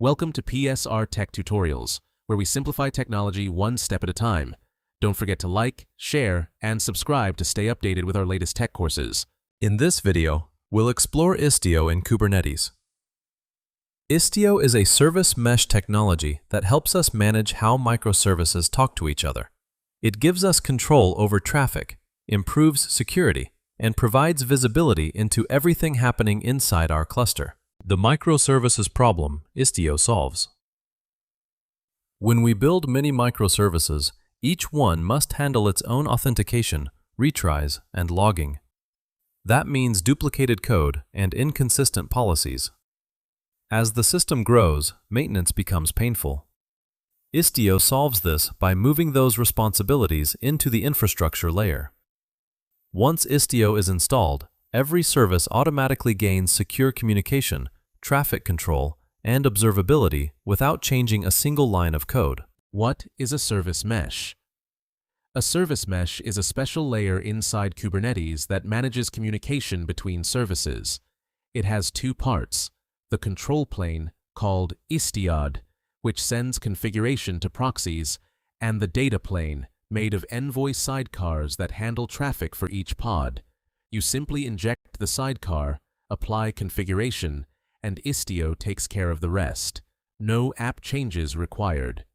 Welcome to PSR Tech Tutorials, where we simplify technology one step at a time. Don't forget to like, share, and subscribe to stay updated with our latest tech courses. In this video, we'll explore Istio in Kubernetes. Istio is a service mesh technology that helps us manage how microservices talk to each other. It gives us control over traffic, improves security, and provides visibility into everything happening inside our cluster. The microservices problem Istio solves. When we build many microservices, each one must handle its own authentication, retries, and logging. That means duplicated code and inconsistent policies. As the system grows, maintenance becomes painful. Istio solves this by moving those responsibilities into the infrastructure layer. Once Istio is installed, every service automatically gains secure communication, traffic control, and observability without changing a single line of code. What is a service mesh? A service mesh is a special layer inside Kubernetes that manages communication between services. It has two parts: the control plane, called Istio, which sends configuration to proxies, and the data plane, made of Envoy sidecars that handle traffic for each pod. You simply inject the sidecar, apply configuration, and Istio takes care of the rest. No app changes required.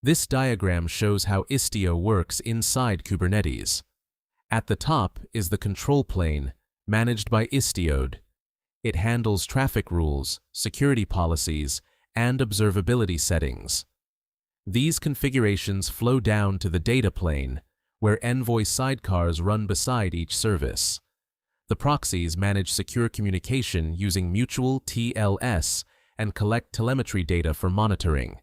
This diagram shows how Istio works inside Kubernetes. At the top is the control plane, managed by Istio. It handles traffic rules, security policies, and observability settings. These configurations flow down to the data plane, where Envoy sidecars run beside each service. The proxies manage secure communication using mutual TLS and collect telemetry data for monitoring.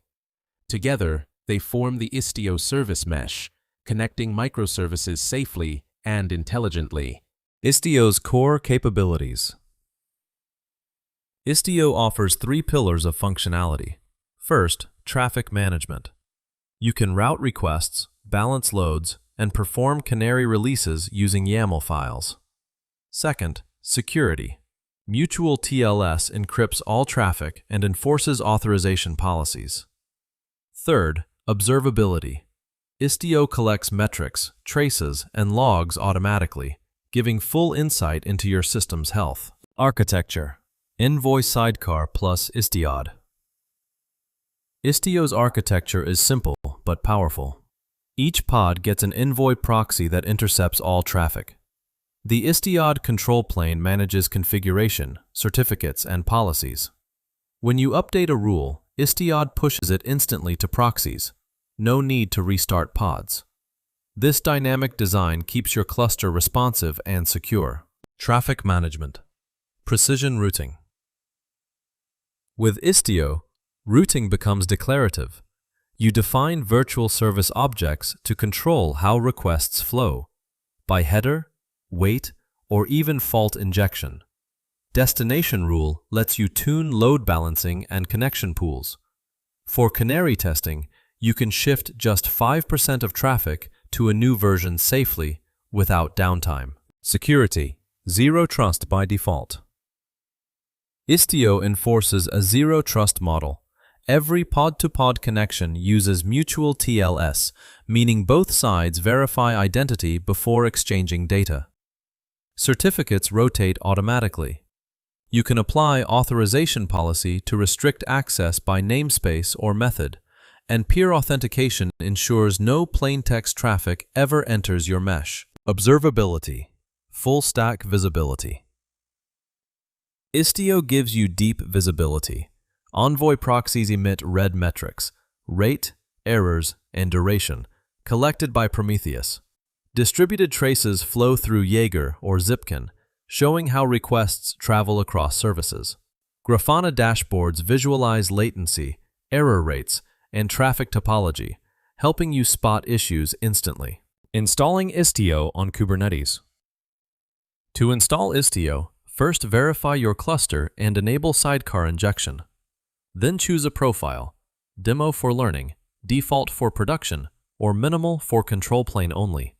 Together, they form the Istio Service Mesh, connecting microservices safely and intelligently. Istio's core capabilities. Istio offers three pillars of functionality. First, traffic management. You can route requests, balance loads, and perform canary releases using YAML files. Second, security. Mutual TLS encrypts all traffic and enforces authorization policies. Third, observability. Istio collects metrics, traces, and logs automatically, giving full insight into your system's health. Architecture. Envoy sidecar plus Istio. Istio's architecture is simple but powerful. Each pod gets an Envoy proxy that intercepts all traffic. The Istio control plane manages configuration, certificates, and policies. When you update a rule, Istio pushes it instantly to proxies. No need to restart pods. This dynamic design keeps your cluster responsive and secure. Traffic management. Precision routing. With Istio, routing becomes declarative. You define virtual service objects to control how requests flow, by header, wait, or even fault injection. Destination rule lets you tune load balancing and connection pools. For canary testing, you can shift just 5% of traffic to a new version safely without downtime. Security. Zero trust by default. Istio enforces a zero trust model. Every pod-to-pod connection uses mutual TLS, meaning both sides verify identity before exchanging data. Certificates rotate automatically. You can apply authorization policy to restrict access by namespace or method, and peer authentication ensures no plaintext traffic ever enters your mesh. Observability. Full stack visibility. Istio gives you deep visibility. Envoy proxies emit red metrics, rate, errors, and duration, collected by Prometheus. Distributed traces flow through Jaeger or Zipkin, showing how requests travel across services. Grafana dashboards visualize latency, error rates, and traffic topology, helping you spot issues instantly. Installing Istio on Kubernetes. To install Istio, first verify your cluster and enable sidecar injection. Then choose a profile: Demo for learning, Default for production, or Minimal for control plane only.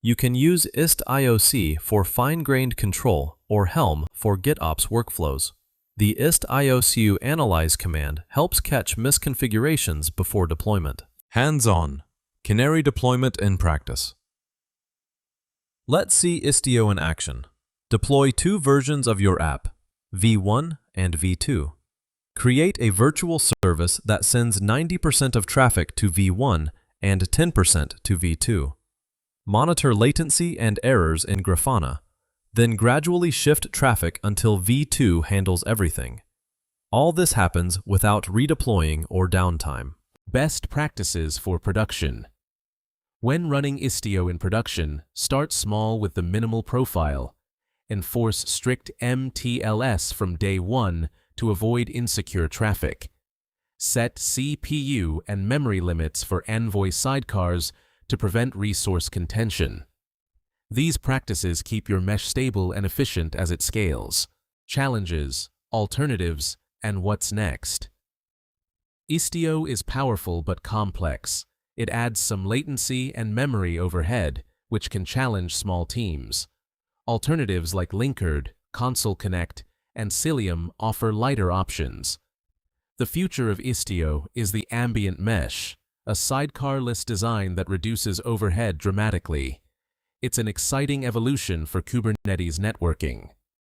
You can use IOC for fine-grained control or Helm for GitOps workflows. The istio analyze command helps catch misconfigurations before deployment. Hands-on. Canary deployment in practice. Let's see Istio in action. Deploy two versions of your app, V1 and V2. Create a virtual service that sends 90% of traffic to V1 and 10% to V2. Monitor latency and errors in Grafana, then gradually shift traffic until V2 handles everything. All this happens without redeploying or downtime. Best practices for production. When running Istio in production, start small with the minimal profile. Enforce strict mTLS from day one to avoid insecure traffic. Set CPU and memory limits for Envoy sidecars to prevent resource contention. These practices keep your mesh stable and efficient as it scales. Challenges, alternatives, and what's next. Istio is powerful but complex. It adds some latency and memory overhead, which can challenge small teams. Alternatives like Linkerd, Console Connect, and Cilium offer lighter options. The future of Istio is the ambient mesh, a sidecar-less design that reduces overhead dramatically. It's an exciting evolution for Kubernetes networking.